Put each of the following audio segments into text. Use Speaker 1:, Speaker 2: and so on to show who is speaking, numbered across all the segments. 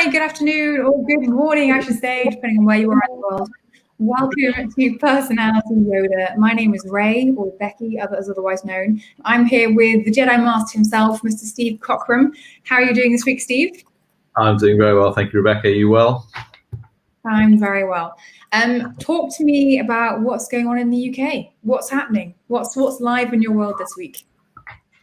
Speaker 1: Hi, good afternoon, or good morning, I should say, depending on where you are in the world. Welcome to Personality Yoda. My name is Ray, or Becky, as otherwise known. I'm here with the Jedi Master himself, Mr. Steve Cockram. How are you doing this week, Steve?
Speaker 2: I'm doing very well, thank you, Rebecca. Are you well?
Speaker 1: I'm very well. Talk to me about what's going on in the UK. What's happening? What's live in your world this week?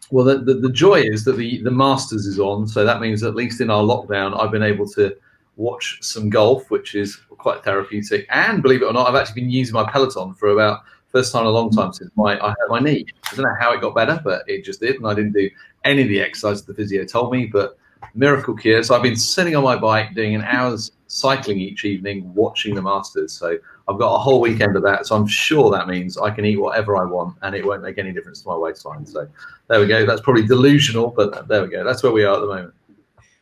Speaker 2: Well, the joy is that the Masters is on, so that means at least in our lockdown, I've been able to watch some golf, which is quite therapeutic. And believe it or not, I've actually been using my Peloton for about first time in a long time since I hurt my knee. I don't know how it got better, but it just did, and I didn't do any of the exercises the physio told me. But miracle cure. So I've been sitting on my bike doing an hour's cycling each evening, watching the Masters. So I've got a whole weekend of that. So I'm sure that means I can eat whatever I want, and it won't make any difference to my waistline. So there we go. That's probably delusional, but there we go. That's where we are at the moment.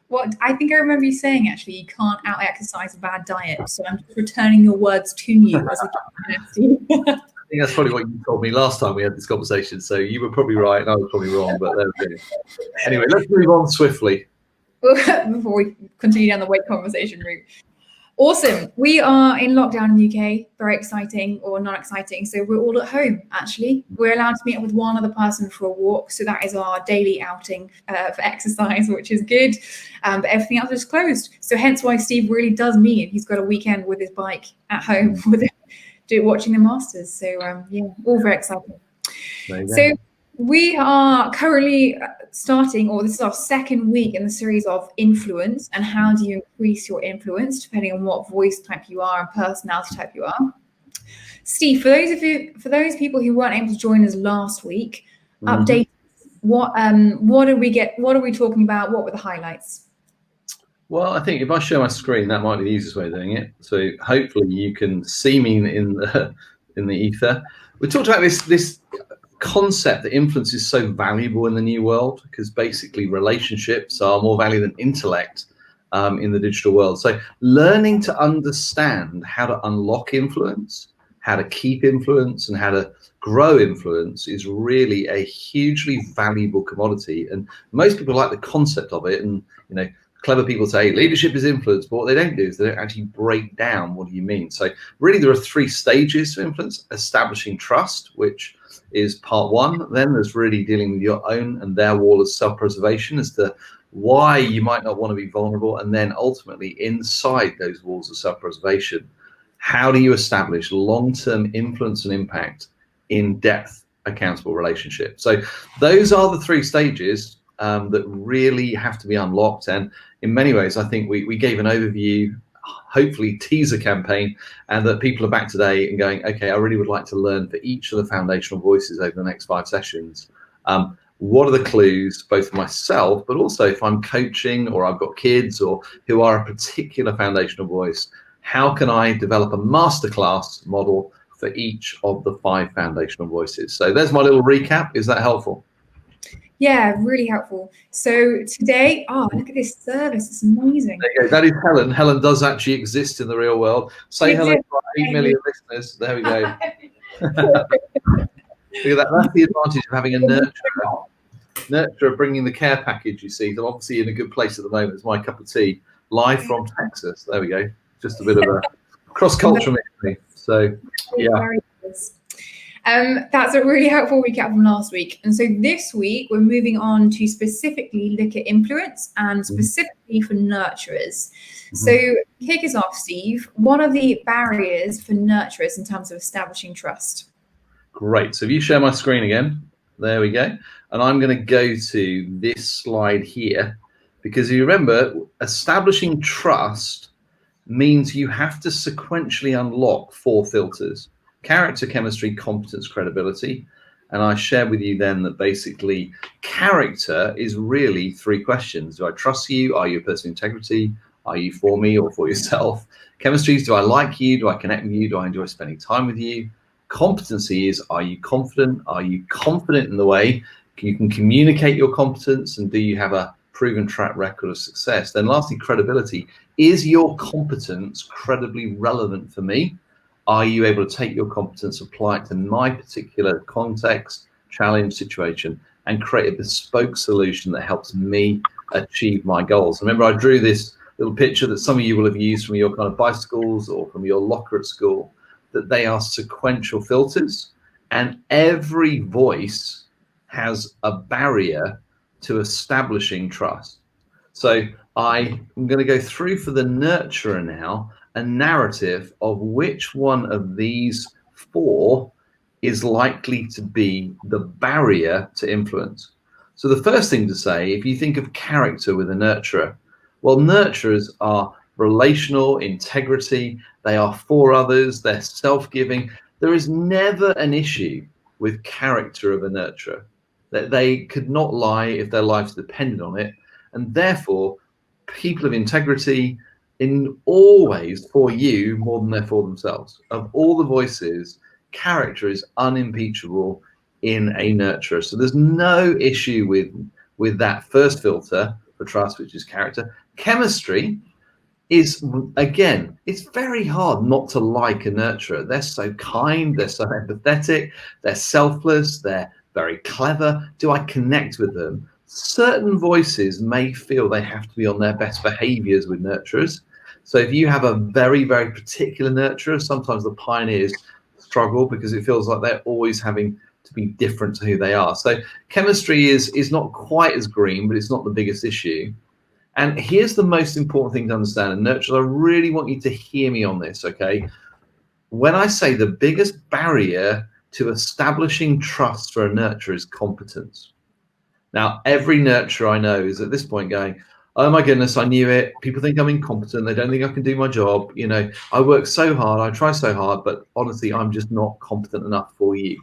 Speaker 1: Well, I think I remember you saying, actually, you can't out-exercise a bad diet. So I'm just returning your words to you as a nasty.
Speaker 2: I think that's probably what you told me last time we had this conversation. So you were probably right, and I was probably wrong. But there we go. Anyway, let's move on swiftly.
Speaker 1: Before we continue down the weight conversation route. Awesome. We are in lockdown in the UK. Very exciting, or not exciting. So we're all at home, actually. We're allowed to meet up with one other person for a walk. So that is our daily outing for exercise, which is good. But everything else is closed. So hence why Steve really does mean he's got a weekend with his bike at home watching the Masters. So yeah, all very exciting. So we are currently starting, or this is our second week in the series of influence and how do you increase your influence depending on what voice type you are and personality type you are. Steve, for those people who weren't able to join us last week, update what did we get? What are we talking about? What were the highlights?
Speaker 2: Well, I think if I share my screen, that might be the easiest way of doing it. So hopefully you can see me in the ether. We talked about this concept that influence is so valuable in the new world, because basically relationships are more valuable than intellect in the digital world. So learning to understand how to unlock influence, how to keep influence, and how to grow influence is really a hugely valuable commodity. And most people like the concept of it. And clever people say leadership is influence, but what they don't do is they don't actually break down what do you mean. So really there are three stages to influence: establishing trust, which is part one. Then there's really dealing with your own and their wall of self-preservation as to why you might not want to be vulnerable. And then ultimately inside those walls of self-preservation, how do you establish long-term influence and impact in depth accountable relationships? So those are the three stages that really have to be unlocked. And in many ways, I think we gave an overview, hopefully teaser campaign, and that people are back today and going, okay, I really would like to learn for each of the foundational voices over the next 5 sessions. What are the clues, both for myself, but also if I'm coaching or I've got kids or who are a particular foundational voice, how can I develop a masterclass model for each of the 5 foundational voices? So there's my little recap. Is that helpful?
Speaker 1: Yeah, really helpful. So today, look at this service. It's amazing.
Speaker 2: There you go. That is Helen. Helen does actually exist in the real world. Say hello to our 8 million listeners. There we go. Look at that. That's the advantage of having a nurturer bringing the care package, you see. They're obviously in a good place at the moment. It's my cup of tea. Live from Texas. There we go. Just a bit of a cross-cultural mix. So, yeah.
Speaker 1: That's a really helpful recap from last week. And so this week, we're moving on to specifically look at influence and specifically for nurturers. So kick us off, Steve. What are the barriers for nurturers in terms of establishing trust?
Speaker 2: Great. So if you share my screen again, there we go. And I'm going to go to this slide here, because you remember, establishing trust means you have to sequentially unlock 4 filters: character, chemistry, competence, credibility. And I shared with you then that basically character is really 3 questions. Do I trust you? Are you a person of integrity? Are you for me or for yourself? Chemistry is, do I like you? Do I connect with you? Do I enjoy spending time with you? Competency is, are you confident? Are you confident in the way you can communicate your competence? And do you have a proven track record of success? Then lastly, credibility. Is your competence credibly relevant for me? Are you able to take your competence, apply it to my particular context, challenge, situation, and create a bespoke solution that helps me achieve my goals? Remember, I drew this little picture that some of you will have used from your kind of bicycles or from your locker at school, that they are sequential filters, and every voice has a barrier to establishing trust. So I'm going to go through for the nurturer now a narrative of which one of these four is likely to be the barrier to influence. So the first thing to say, if you think of character with a nurturer, well, nurturers are relational, integrity, they are for others, they're self-giving. There is never an issue with character of a nurturer, that they could not lie if their lives depended on it. And therefore, people of integrity in always for you more than they're for themselves. Of all the voices, character is unimpeachable in a nurturer. So there's no issue with that first filter for trust, which is character. Chemistry is, again, it's very hard not to like a nurturer. They're so kind, they're so empathetic, they're selfless, they're very clever. Do I connect with them? Certain voices may feel they have to be on their best behaviors with nurturers. So if you have a very, very particular nurturer, sometimes the pioneers struggle because it feels like they're always having to be different to who they are. So chemistry is not quite as green, but it's not the biggest issue. And here's the most important thing to understand, and nurturers, I really want you to hear me on this, okay? When I say the biggest barrier to establishing trust for a nurturer is competence. Now, every nurturer I know is at this point going, oh my goodness, I knew it. People think I'm incompetent. They don't think I can do my job. You know, I work so hard, I try so hard, but honestly, I'm just not competent enough for you.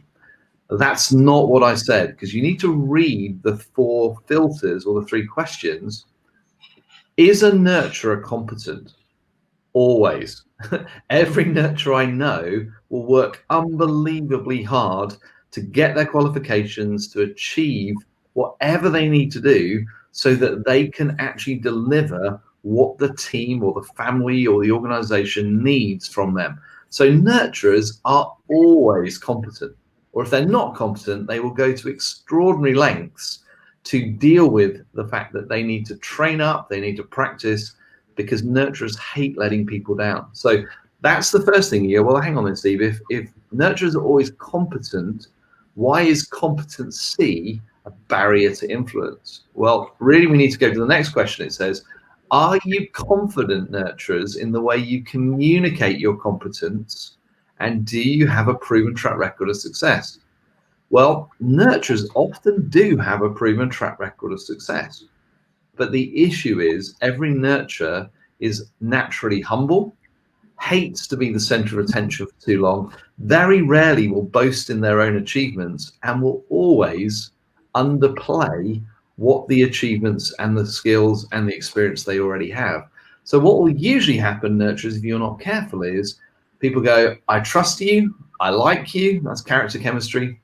Speaker 2: That's not what I said, because you need to read the four filters or the three questions. Is a nurturer competent? Always. Every nurturer I know will work unbelievably hard to get their qualifications, to achieve whatever they need to do so that they can actually deliver what the team or the family or the organization needs from them. So nurturers are always competent, or if they're not competent, they will go to extraordinary lengths to deal with the fact that they need to train up, they need to practice, because nurturers hate letting people down. So that's the first thing you go, well, hang on then, Steve, if nurturers are always competent, why is competency a barrier to influence? Well, really, we need to go to the next question. It says, are you confident, nurturers, in the way you communicate your competence, and do you have a proven track record of success? Well, nurturers often do have a proven track record of success. But the issue is every nurturer is naturally humble, hates to be the center of attention for too long, very rarely will boast in their own achievements, and will always underplay what the achievements and the skills and the experience they already have. So what will usually happen, nurturers, if you're not careful, is people go, I trust you, I like you, that's character chemistry.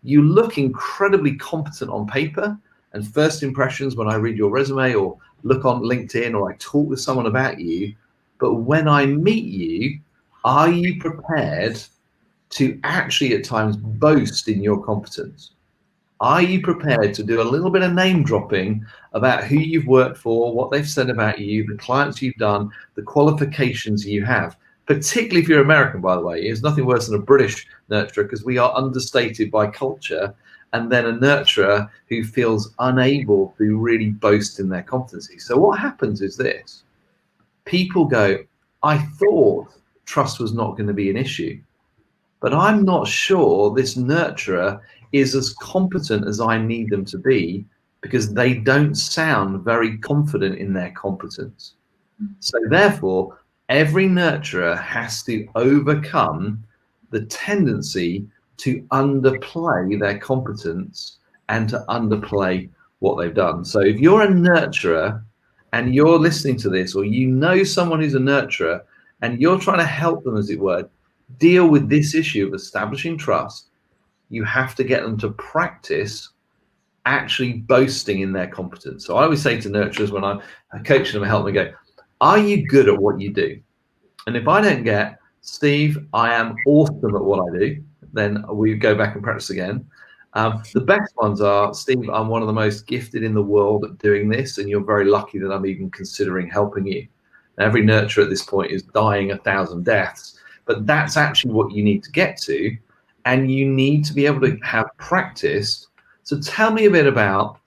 Speaker 2: You look incredibly competent on paper, and first impressions when I read your resume or look on LinkedIn or I talk with someone about you, but when I meet you, are you prepared to actually at times boast in your competence? Are you prepared to do a little bit of name dropping about who you've worked for, what they've said about you, the clients you've done, the qualifications you have? Particularly if you're American, by the way. There's nothing worse than a British nurturer, because we are understated by culture, and then a nurturer who feels unable to really boast in their competency. So what happens is this. People go, I thought trust was not going to be an issue, but I'm not sure this nurturer is as competent as I need them to be, because they don't sound very confident in their competence. So therefore, every nurturer has to overcome the tendency to underplay their competence and to underplay what they've done. So if you're a nurturer and you're listening to this, or you know someone who's a nurturer and you're trying to help them, as it were, deal with this issue of establishing trust, you have to get them to practice actually boasting in their competence. So I always say to nurturers when I'm coaching them and helping them, go, are you good at what you do? And if I don't get, Steve, I am awesome at what I do, then we go back and practice again. The best ones are, Steve, I'm one of the most gifted in the world at doing this, and you're very lucky that I'm even considering helping you. Every nurturer at this point is dying 1,000 deaths, but that's actually what you need to get to, and you need to be able to have practiced. So tell me a bit about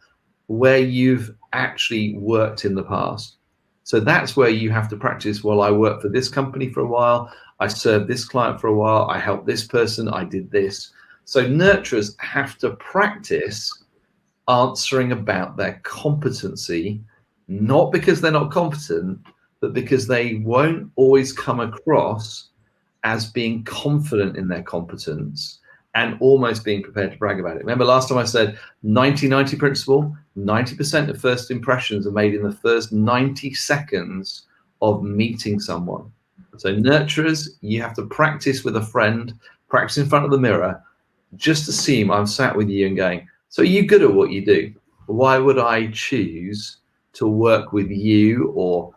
Speaker 2: where you've actually worked in the past. So that's where you have to practice. Well, I worked for this company for a while, I served this client for a while, I helped this person, I did this. So nurturers have to practice answering about their competency, not because they're not competent, but because they won't always come across as being confident in their competence and almost being prepared to brag about it. Remember last time I said 90-90 principle, 90% of first impressions are made in the first 90 seconds of meeting someone. So nurturers, you have to practice with a friend, practice in front of the mirror, just to see him. I'm sat with you and going, so are you good at what you do? Why would I choose to work with you or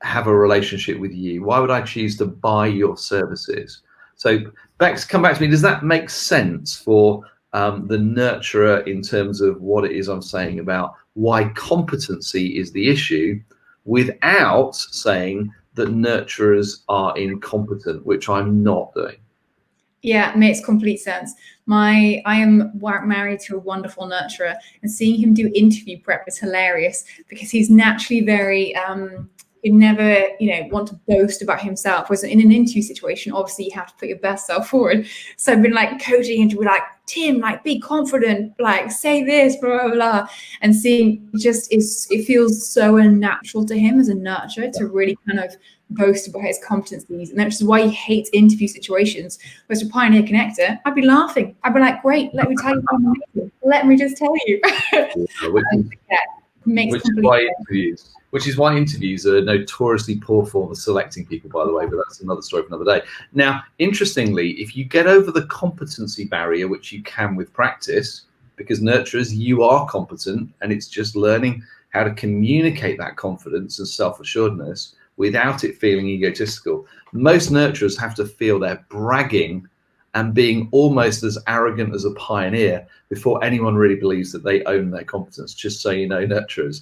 Speaker 2: have a relationship with you? Why would I choose to buy your services? So come back to me. Does that make sense for the nurturer in terms of what it is I'm saying about why competency is the issue, without saying that nurturers are incompetent, which I'm not doing?
Speaker 1: Yeah, it makes complete sense. I am married to a wonderful nurturer, and seeing him do interview prep is hilarious because he's naturally very he'd never, want to boast about himself. Whereas in an interview situation, obviously you have to put your best self forward. So I've been like coaching him to be like, Tim, like be confident, like say this, blah, blah, blah. And seeing it feels so unnatural to him as a nurturer to really kind of boast about his competencies. And that's why he hates interview situations. Whereas a Pioneer Connector, I'd be laughing. I'd be like, great, let me tell you how I'm amazing. Let me just tell you.
Speaker 2: Which is why interviews are notoriously poor form of selecting people, by the way, but that's another story for another day. Now, interestingly, if you get over the competency barrier, which you can with practice, because nurturers, you are competent, and it's just learning how to communicate that confidence and self-assuredness without it feeling egotistical. Most nurturers have to feel they're bragging and being almost as arrogant as a pioneer before anyone really believes that they own their competence, just so you know, nurturers.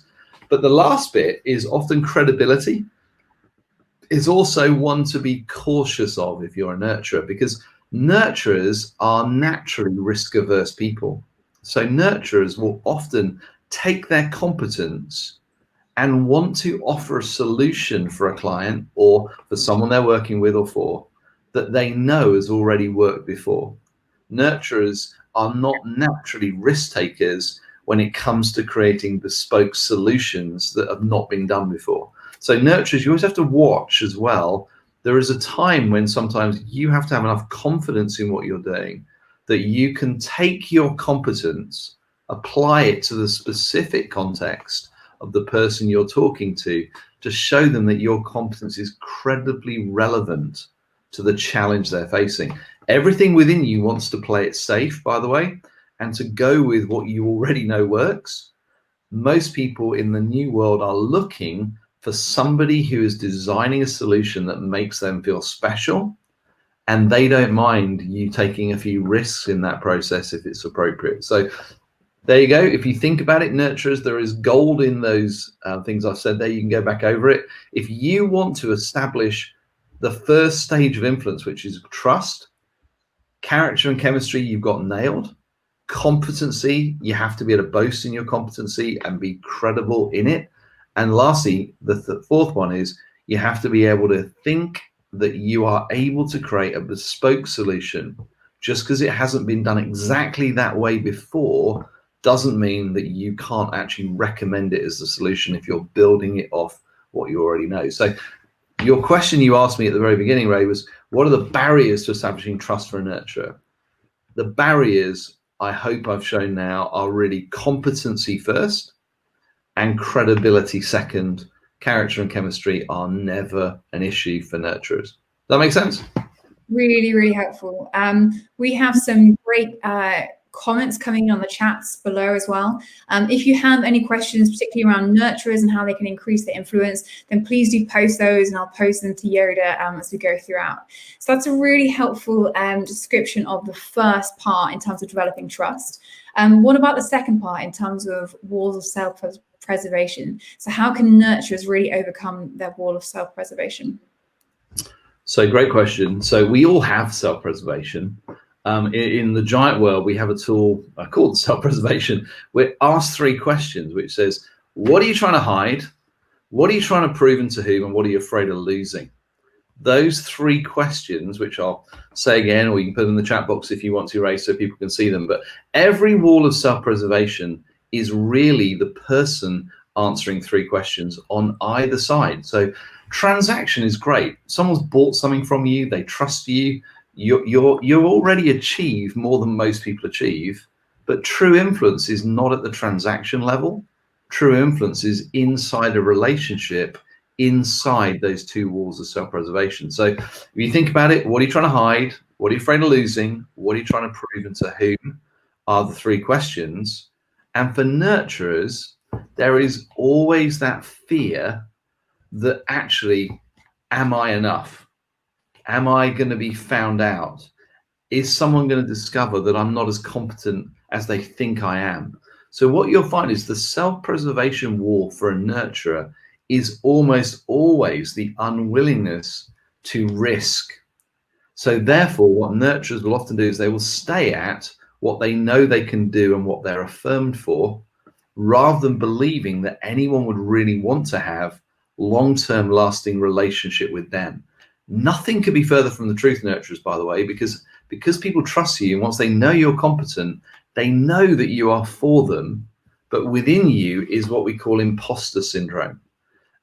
Speaker 2: But the last bit is often credibility is also one to be cautious of if you're a nurturer, because nurturers are naturally risk-averse people. So nurturers will often take their competence and want to offer a solution for a client or for someone they're working with or for that they know has already worked before. Nurturers are not naturally risk takers when it comes to creating bespoke solutions that have not been done before. So nurturers, you always have to watch as well. There is a time when sometimes you have to have enough confidence in what you're doing that you can take your competence, apply it to the specific context of the person you're talking to show them that your competence is credibly relevant to the challenge they're facing. Everything within you wants to play it safe, by the way, and to go with what you already know works. Most people in the new world are looking for somebody who is designing a solution that makes them feel special, and they don't mind you taking a few risks in that process if it's appropriate. So there you go. If you think about it, nurturers, there is gold in those things I've said there. You can go back over it. If you want to establish the first stage of influence, which is trust, character and chemistry, you've got nailed. Competency, you have to be able to boast in your competency and be credible in it. And lastly, the fourth one is you have to be able to think that you are able to create a bespoke solution. Just because it hasn't been done exactly that way before doesn't mean that you can't actually recommend it as a solution if you're building it off what you already know. So your question you asked me at the very beginning, Ray, was what are the barriers to establishing trust for a nurturer? The barriers, I hope I've shown now, are really competency first and credibility second. Character and chemistry are never an issue for nurturers. Does that make sense?
Speaker 1: Really, really helpful. We have some great comments coming in on the chats below as well. If you have any questions, particularly around nurturers and how they can increase their influence, then please do post those and I'll post them to Yoda as we go throughout. So that's a really helpful description of the first part in terms of developing trust. What about the second part in terms of walls of self-preservation. So how can nurturers really overcome their wall of self-preservation?
Speaker 2: So great question. So we all have self-preservation. In the giant world, we have a tool called self-preservation. We're asked 3 questions, which says, what are you trying to hide? What are you trying to prove and to whom? And what are you afraid of losing? Those 3 questions, which I'll say again, or you can put them in the chat box if you want to, Ray, so people can see them. But every wall of self-preservation is really the person answering 3 questions on either side. So transaction is great. Someone's bought something from you, they trust you, you're already achieved more than most people achieve. But true influence is not at the transaction level. True influence is inside a relationship, inside those 2 walls of self-preservation. So if you think about it, what are you trying to hide? What are you afraid of losing? What are you trying to prove and to whom? Are the 3 questions. And for nurturers, there is always that fear that actually, am I enough? Am I going to be found out? Is someone going to discover that I'm not as competent as they think I am? So what you'll find is the self-preservation wall for a nurturer is almost always the unwillingness to risk. So therefore, what nurturers will often do is they will stay at what they know they can do and what they're affirmed for, rather than believing that anyone would really want to have long-term lasting relationship with them. Nothing could be further from the truth, nurturers, by the way, because people trust you, and once they know you're competent, they know that you are for them, but within you is what we call imposter syndrome.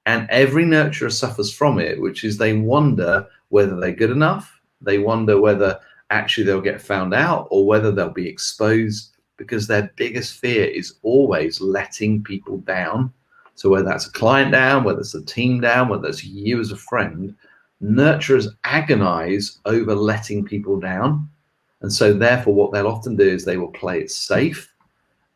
Speaker 2: And every nurturer suffers from it, which is they wonder whether they're good enough. They wonder whether actually they'll get found out or whether they'll be exposed, because their biggest fear is always letting people down. So whether that's a client down, whether it's a team down, whether it's you as a friend, nurturers agonize over letting people down. And so therefore what they'll often do is they will play it safe,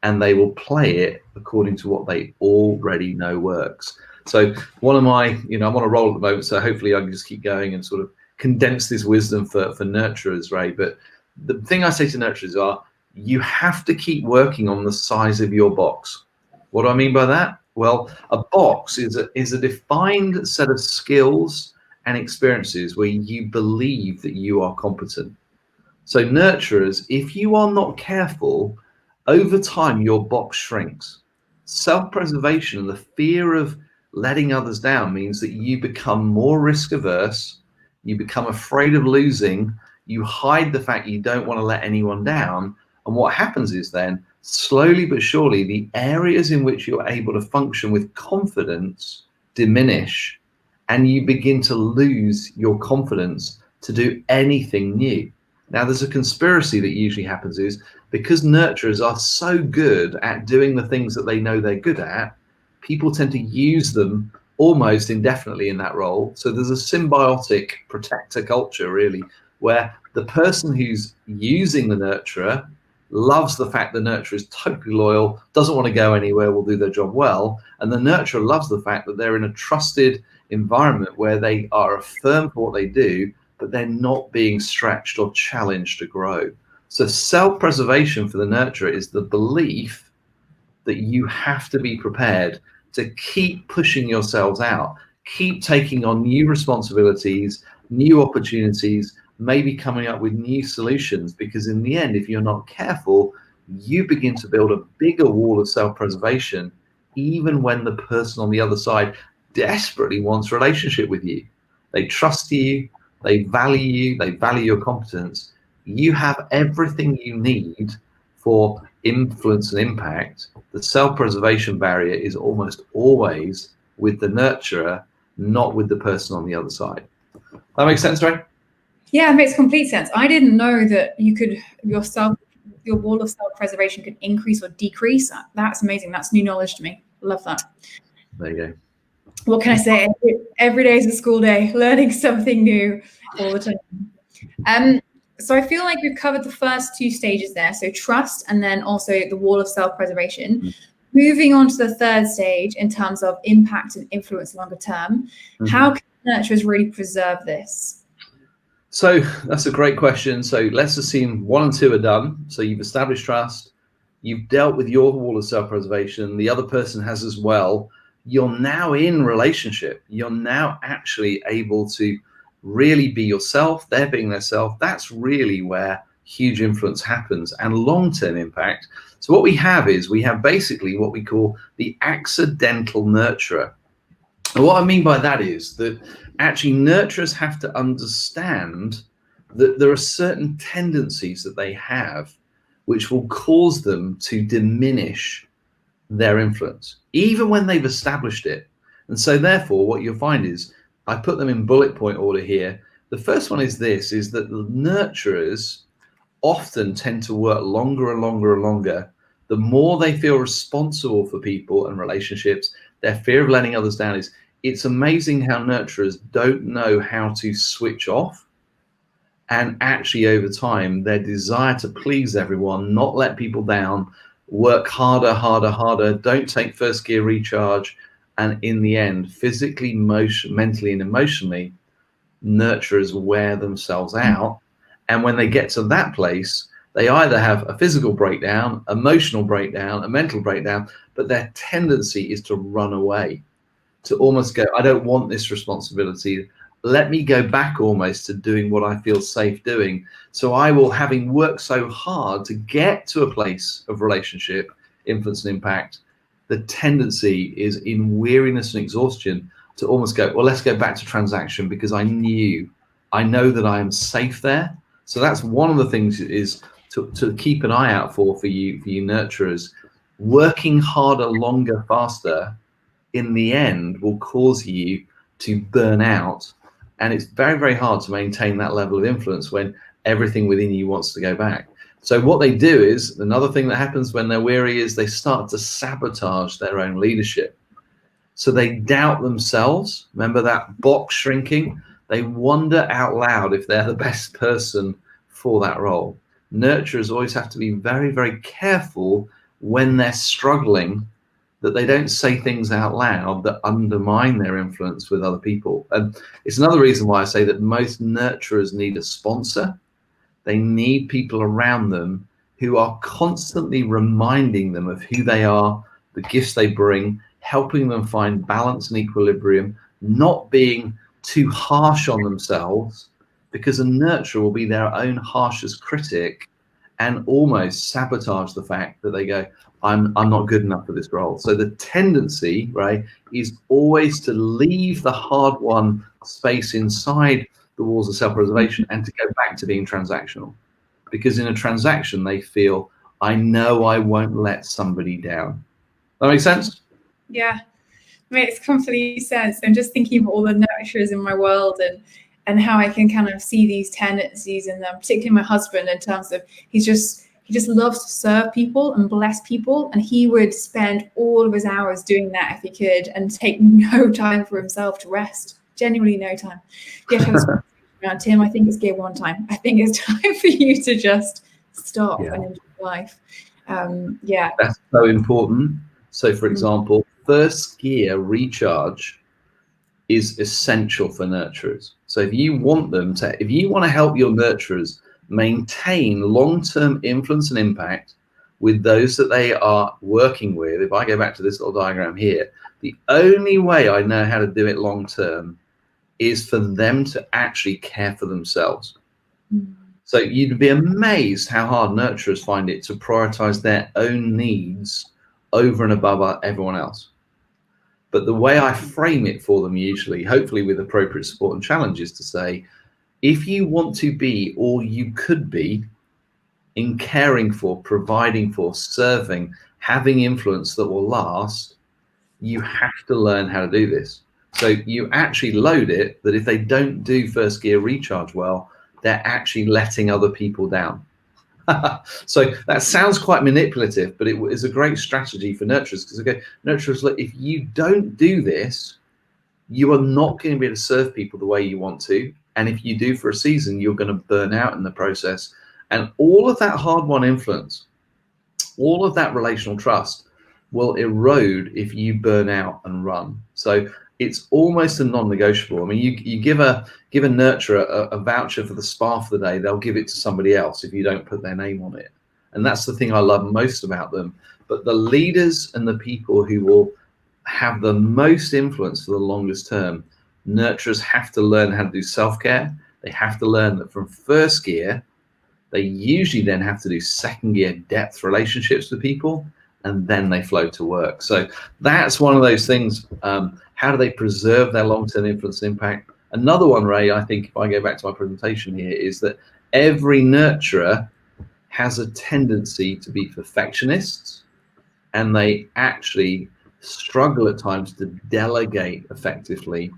Speaker 2: and they will play it according to what they already know works. So one of my, I'm on a roll at the moment, so hopefully I can just keep going and sort of condense this wisdom for nurturers, Ray. But the thing I say to nurturers are, you have to keep working on the size of your box. What do I mean by that? Well, a box is a defined set of skills and experiences where you believe that you are competent. So nurturers, if you are not careful, over time your box shrinks. Self-preservation and the fear of letting others down means that you become more risk averse, you become afraid of losing, you hide the fact you don't want to let anyone down. And what happens is then, slowly but surely, the areas in which you're able to function with confidence diminish, and you begin to lose your confidence to do anything new. Now, there's a conspiracy that usually happens is because nurturers are so good at doing the things that they know they're good at, people tend to use them almost indefinitely in that role. So there's a symbiotic protector culture, really, where the person who's using the nurturer loves the fact the nurturer is totally loyal, doesn't want to go anywhere, will do their job well. And the nurturer loves the fact that they're in a trusted environment where they are affirmed for what they do, but they're not being stretched or challenged to grow. So self-preservation for the nurturer is the belief that you have to be prepared to keep pushing yourselves out, keep taking on new responsibilities, new opportunities, maybe coming up with new solutions, because in the end, if you're not careful, you begin to build a bigger wall of self-preservation, even when the person on the other side desperately wants a relationship with you. They trust you, they value your competence. You have everything you need for influence and impact. The self-preservation barrier is almost always with the nurturer, not with the person on the other side. That makes sense, right?
Speaker 1: Yeah, it makes complete sense. I didn't know that you could your wall of self-preservation could increase or decrease. That's amazing. That's new knowledge to me. Love that.
Speaker 2: There you go.
Speaker 1: What can I say? Every day is a school day, learning something new all the time. So I feel like we've covered the first 2 stages there. So trust, and then also the wall of self-preservation. Mm-hmm. Moving on to the 3rd stage in terms of impact and influence longer term. Mm-hmm. How can nurturers really preserve this?
Speaker 2: So that's a great question. So let's assume 1 and 2 are done. So you've established trust, you've dealt with your wall of self-preservation, the other person has as well, you're now in relationship. You're now actually able to really be yourself, they're being their self. That's really where huge influence happens and long-term impact. So what we have is we have basically what we call the accidental nurturer. And what I mean by that is that actually nurturers have to understand that there are certain tendencies that they have which will cause them to diminish their influence, even when they've established it. And so therefore, what you'll find is, I put them in bullet point order here. The first one is this, is that the nurturers often tend to work longer and longer and longer. The more they feel responsible for people and relationships, their fear of letting others down is, it's amazing how nurturers don't know how to switch off. And actually over time, their desire to please everyone, not let people down, work harder, harder, harder, don't take first gear recharge. And in the end, physically, mentally and emotionally, nurturers wear themselves out. And when they get to that place, they either have a physical breakdown, emotional breakdown, a mental breakdown, but their tendency is to run away, to almost go, I don't want this responsibility. Let me go back almost to doing what I feel safe doing. So I will, having worked so hard to get to a place of relationship, influence and impact, the tendency is in weariness and exhaustion to almost go, well, let's go back to transaction because I know that I am safe there. So that's one of the things is to keep an eye out for you nurturers. Working harder, longer, faster, in the end will cause you to burn out. And it's very, very hard to maintain that level of influence when everything within you wants to go back. So what they do is, another thing that happens when they're weary is they start to sabotage their own leadership. So they doubt themselves. Remember that box shrinking? They wonder out loud if they're the best person for that role. Nurturers always have to be very, very careful when they're struggling that they don't say things out loud that undermine their influence with other people. And it's another reason why I say that most nurturers need a sponsor. They need people around them who are constantly reminding them of who they are, the gifts they bring, helping them find balance and equilibrium, not being too harsh on themselves, because a nurturer will be their own harshest critic and almost sabotage the fact that they go, I'm not good enough for this role. So the tendency, right, is always to leave the hard-won space inside the walls of self-preservation and to go back to being transactional. Because in a transaction, they feel, I know I won't let somebody down. That makes sense?
Speaker 1: Yeah, it makes complete sense. I'm just thinking of all the nurturers in my world and how I can kind of see these tendencies in them, particularly my husband, in terms of he just loves to serve people and bless people, and he would spend all of his hours doing that if he could and take no time for himself to rest. Genuinely no time. Around Tim, I think it's gear one time. I think it's time for you to just stop and enjoy life. That's
Speaker 2: so important. So for example, first gear recharge is essential for nurturers. So if you want to help your nurturers maintain long-term influence and impact with those that they are working with, if I go back to this little diagram here, the only way I know how to do it long-term is for them to actually care for themselves. So you'd be amazed how hard nurturers find it to prioritize their own needs over and above everyone else. But the way I frame it for them usually, hopefully with appropriate support and challenges, to say, if you want to be all you could be in caring for, providing for, serving, having influence that will last, you have to learn how to do this. So you actually load it that if they don't do first gear recharge well, they're actually letting other people down. So that sounds quite manipulative, but it is a great strategy for nurturers, because nurturers, look, if you don't do this, you are not going to be able to serve people the way you want to. And if you do for a season, you're going to burn out in the process. And all of that hard-won influence, all of that relational trust will erode if you burn out and run. So it's almost a non-negotiable. I mean, you give a nurturer a voucher for the spa for the day, they'll give it to somebody else if you don't put their name on it. And that's the thing I love most about them. But the leaders and the people who will have the most influence for the longest term, nurturers have to learn how to do self-care. They have to learn that from first gear, they usually then have to do second gear depth relationships with people, and then they flow to work. So that's one of those things. How do they preserve their long-term influence and impact? Another one, Ray, I think if I go back to my presentation here, is that every nurturer has a tendency to be perfectionists, and they actually struggle at times to delegate effectively,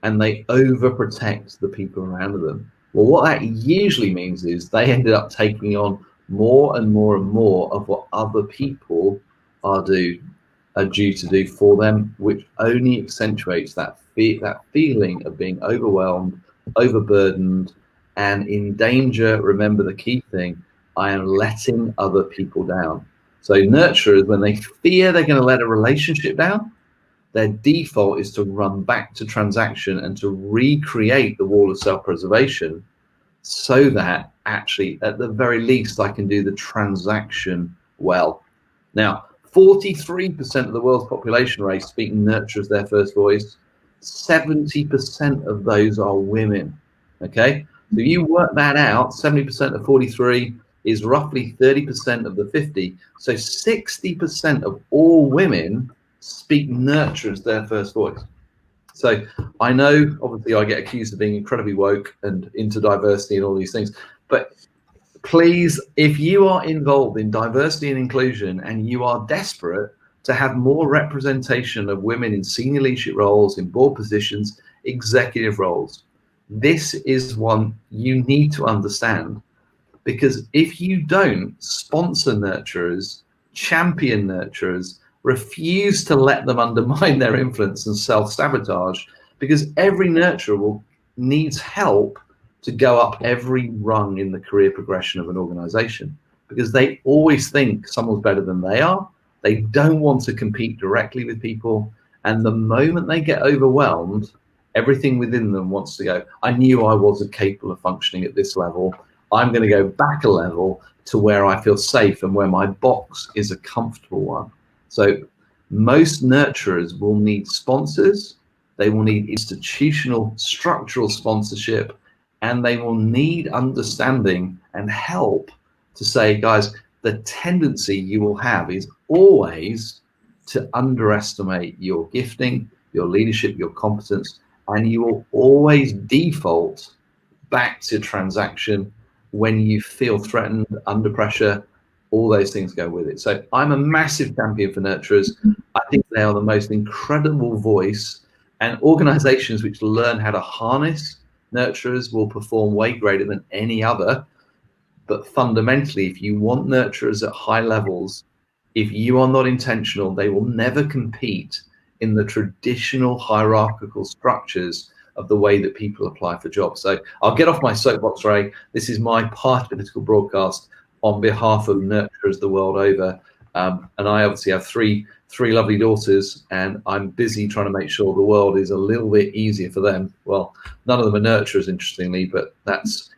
Speaker 2: and they overprotect the people around them. Well, what that usually means is they ended up taking on more and more and more of what other people are due to do for them, which only accentuates that feeling of being overwhelmed, overburdened, and in danger. Remember the key thing: I am letting other people down. So nurturers, when they fear they're going to let a relationship down, their default is to run back to transaction and to recreate the wall of self-preservation, so that actually, at the very least, I can do the transaction well. Now, 43% of the world's population rate speak nurture as their first voice. 70% of those are women. Okay, so you work that out. 70% of 43 is roughly 30% of the 50. So 60% of all women speak nurture as their first voice. So I know, obviously, I get accused of being incredibly woke and into diversity and all these things, but please, if you are involved in diversity and inclusion and you are desperate to have more representation of women in senior leadership roles, in board positions, executive roles, this is one you need to understand. Because if you don't sponsor nurturers, champion nurturers, refuse to let them undermine their influence and self-sabotage, because every nurturer needs help to go up every rung in the career progression of an organization, because they always think someone's better than they are. They don't want to compete directly with people. And the moment they get overwhelmed, everything within them wants to go, I knew I wasn't capable of functioning at this level. I'm going to go back a level to where I feel safe and where my box is a comfortable one. So most nurturers will need sponsors. They will need institutional structural sponsorship, and they will need understanding and help to say, guys, the tendency you will have is always to underestimate your gifting, your leadership, your competence, and you will always default back to transaction when you feel threatened, under pressure. All those things go with it. So I'm a massive champion for nurturers. I think they are the most incredible voice, and organizations which learn how to harness nurturers will perform way greater than any other. But fundamentally, if you want nurturers at high levels, if you are not intentional, they will never compete in the traditional hierarchical structures of the way that people apply for jobs. So I'll get off my soapbox, Ray. This is my part political broadcast on behalf of nurturers the world over. And I obviously have three lovely daughters, and I'm busy trying to make sure the world is a little bit easier for them. Well, none of them are nurturers, interestingly, but that's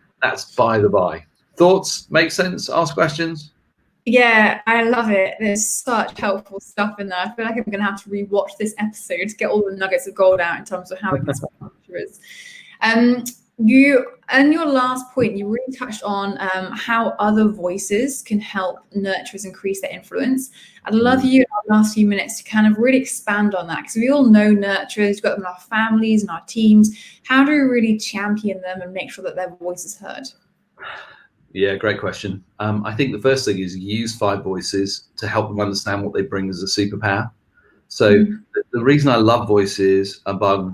Speaker 2: by the by. Thoughts? Make sense? Ask questions?
Speaker 1: Yeah, I love it. There's such helpful stuff in there. I feel like I'm going to have to rewatch this episode to get all the nuggets of gold out in terms of how we can support nurturers. You, and your last point, you really touched on how other voices can help nurturers increase their influence. I'd love you in our last few minutes to kind of really expand on that, because we all know nurturers, we've got them in our families and our teams. How do we really champion them and make sure that their voice is heard?
Speaker 2: Yeah, great question. I think the first thing is use 5 voices to help them understand what they bring as a superpower. So the reason I love voices above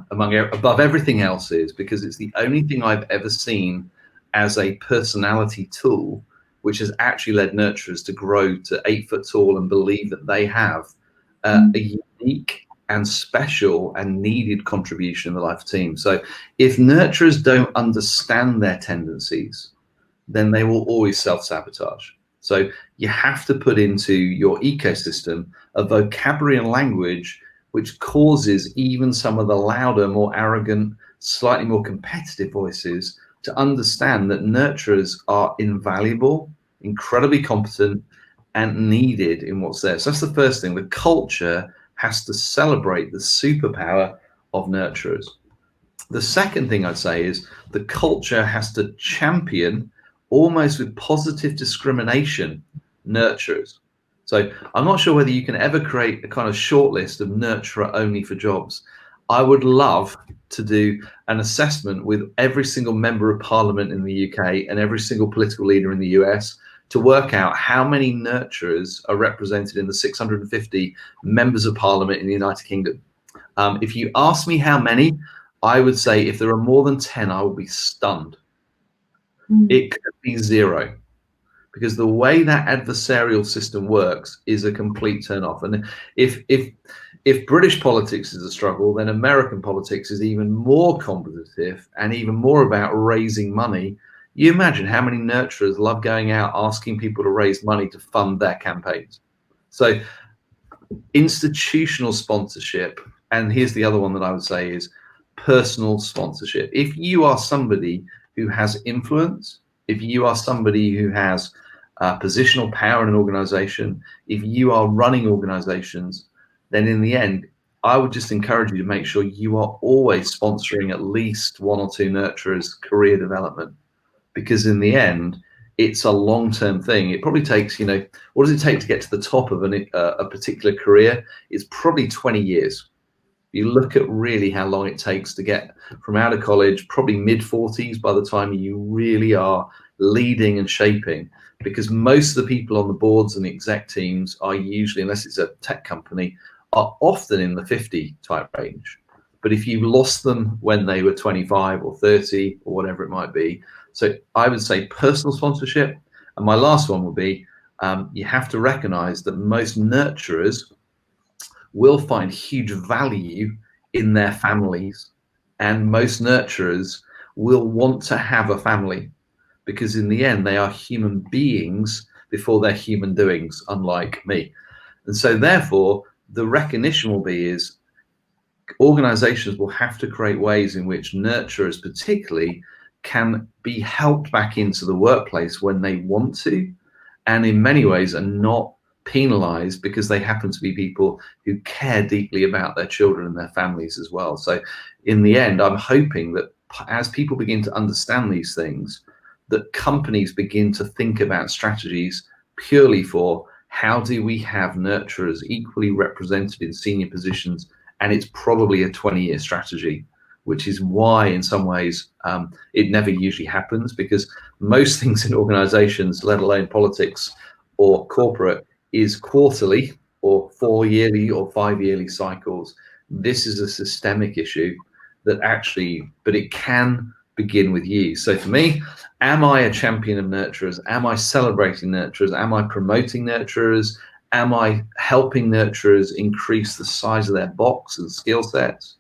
Speaker 2: everything else is because it's the only thing I've ever seen as a personality tool which has actually led nurturers to grow to 8 foot tall and believe that they have a unique and special and needed contribution in the life of the team. So if nurturers don't understand their tendencies, then they will always self-sabotage. So you have to put into your ecosystem a vocabulary and language which causes even some of the louder, more arrogant, slightly more competitive voices to understand that nurturers are invaluable incredibly competent, and needed in what's there. So that's the first thing. The culture has to celebrate the superpower of nurturers. The second thing I'd say is the culture has to champion, almost with positive discrimination, nurturers. So I'm not sure whether you can ever create a kind of short list of nurturer only for jobs. I would love to do an assessment with every single member of parliament in the UK and every single political leader in the US to work out how many nurturers are represented in the 650 members of parliament in the United Kingdom. If you ask me how many, I would say if there are more than 10, I will be stunned. It could be 0, because the way that adversarial system works is a complete turn off. And if British politics is a struggle, then American politics is even more competitive and even more about raising money. You imagine how many nurturers love going out asking people to raise money to fund their campaigns. So institutional sponsorship, and here's the other one that I would say is personal sponsorship. If you are somebody who has influence, if you are somebody who has positional power in an organization, if you are running organizations, then in the end, I would just encourage you to make sure you are always sponsoring at least 1 or 2 nurturers' career development, because in the end, it's a long-term thing. It probably takes, what does it take to get to the top of a particular career? It's probably 20 years. You look at really how long it takes to get from out of college, probably mid-40s by the time you really are leading and shaping, because most of the people on the boards and the exec teams are usually, unless it's a tech company, are often in the 50 type range. But if you lost them when they were 25 or 30 or whatever it might be, so I would say personal sponsorship. And my last one would be, you have to recognize that most nurturers will find huge value in their families, and most nurturers will want to have a family, because in the end they are human beings before they're human doings, unlike me. And so therefore the recognition will be is organizations will have to create ways in which nurturers particularly can be helped back into the workplace when they want to, and in many ways are not penalized because they happen to be people who care deeply about their children and their families as well. So in the end, I'm hoping that as people begin to understand these things, that companies begin to think about strategies purely for how do we have nurturers equally represented in senior positions. And it's probably a 20-year strategy, which is why in some ways it never usually happens, because most things in organizations, let alone politics or corporate, is quarterly or 4-yearly or 5-yearly cycles. This is a systemic issue that actually, but it can begin with you. So for me, am I a champion of nurturers? Am I celebrating nurturers? Am I promoting nurturers? Am I helping nurturers increase the size of their box and skill sets?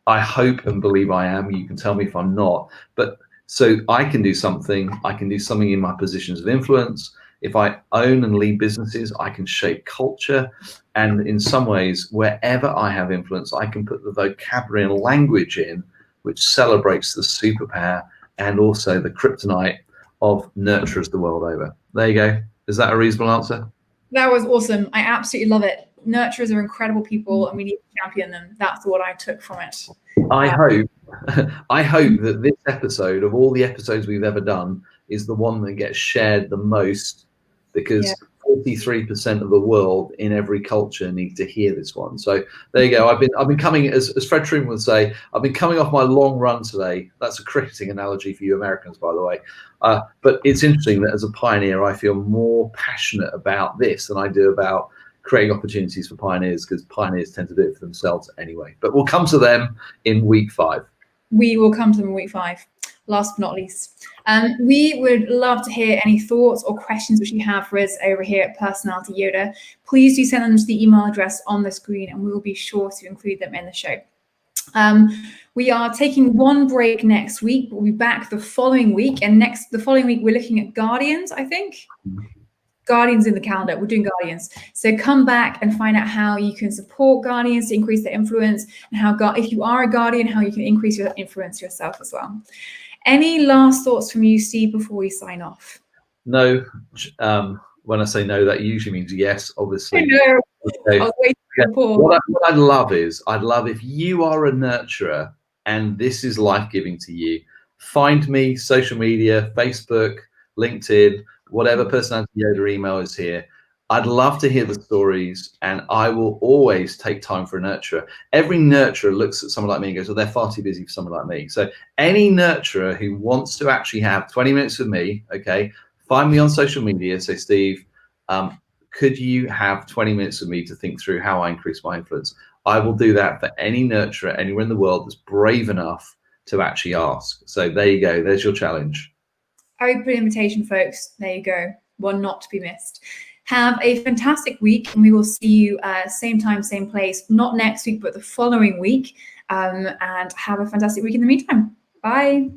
Speaker 2: I hope and believe I am. You can tell me if I'm not. But so I can do something. I can do something in my positions of influence. If I own and lead businesses, I can shape culture. And in some ways, wherever I have influence, I can put the vocabulary and language in which celebrates the superpower and also the kryptonite of nurturers the world over. There you go. Is that a reasonable answer?
Speaker 1: That was awesome. I absolutely love it. Nurturers are incredible people and we need to champion them. That's what I took from it.
Speaker 2: I hope that this episode, of all the episodes we've ever done, is the one that gets shared the most, because 43% of the world in every culture need to hear this one. So there you go. I've been coming, as Fred Truman would say, I've been coming off my long run today. That's a cricketing analogy for you Americans, by the way. But it's interesting that as a pioneer, I feel more passionate about this than I do about creating opportunities for pioneers, because pioneers tend to do it for themselves anyway. But we'll come to them in week 5.
Speaker 1: We will come to them in week 5. Last but not least, we would love to hear any thoughts or questions which you have for us over here at Personality Yoda. Please do send them to the email address on the screen and we will be sure to include them in the show. We are taking one break next week. We'll be back the following week. And the following week, we're looking at Guardians, I think. Guardians in the calendar. We're doing Guardians. So come back and find out how you can support Guardians to increase their influence, and how, if you are a Guardian, how you can increase your influence yourself as well. Any last thoughts from you, Steve, before we sign off?
Speaker 2: No. When I say no, that usually means yes,
Speaker 1: I
Speaker 2: obviously.
Speaker 1: know.
Speaker 2: Okay.
Speaker 1: I was waiting for the pause.
Speaker 2: What I'd love is, I'd love if you are a nurturer and this is life-giving to you, find me, social media, Facebook, LinkedIn, whatever personality Yoda email is here. I'd love to hear the stories, and I will always take time for a nurturer. Every nurturer looks at someone like me and goes, well, they're far too busy for someone like me. So any nurturer who wants to actually have 20 minutes with me, okay, find me on social media. Say, Steve, could you have 20 minutes with me to think through how I increase my influence? I will do that for any nurturer anywhere in the world that's brave enough to actually ask. So there you go. There's your challenge.
Speaker 1: Open invitation, folks. There you go. One not to be missed. Have a fantastic week, and we will see you same time, same place. Not next week, but the following week. And have a fantastic week in the meantime. Bye.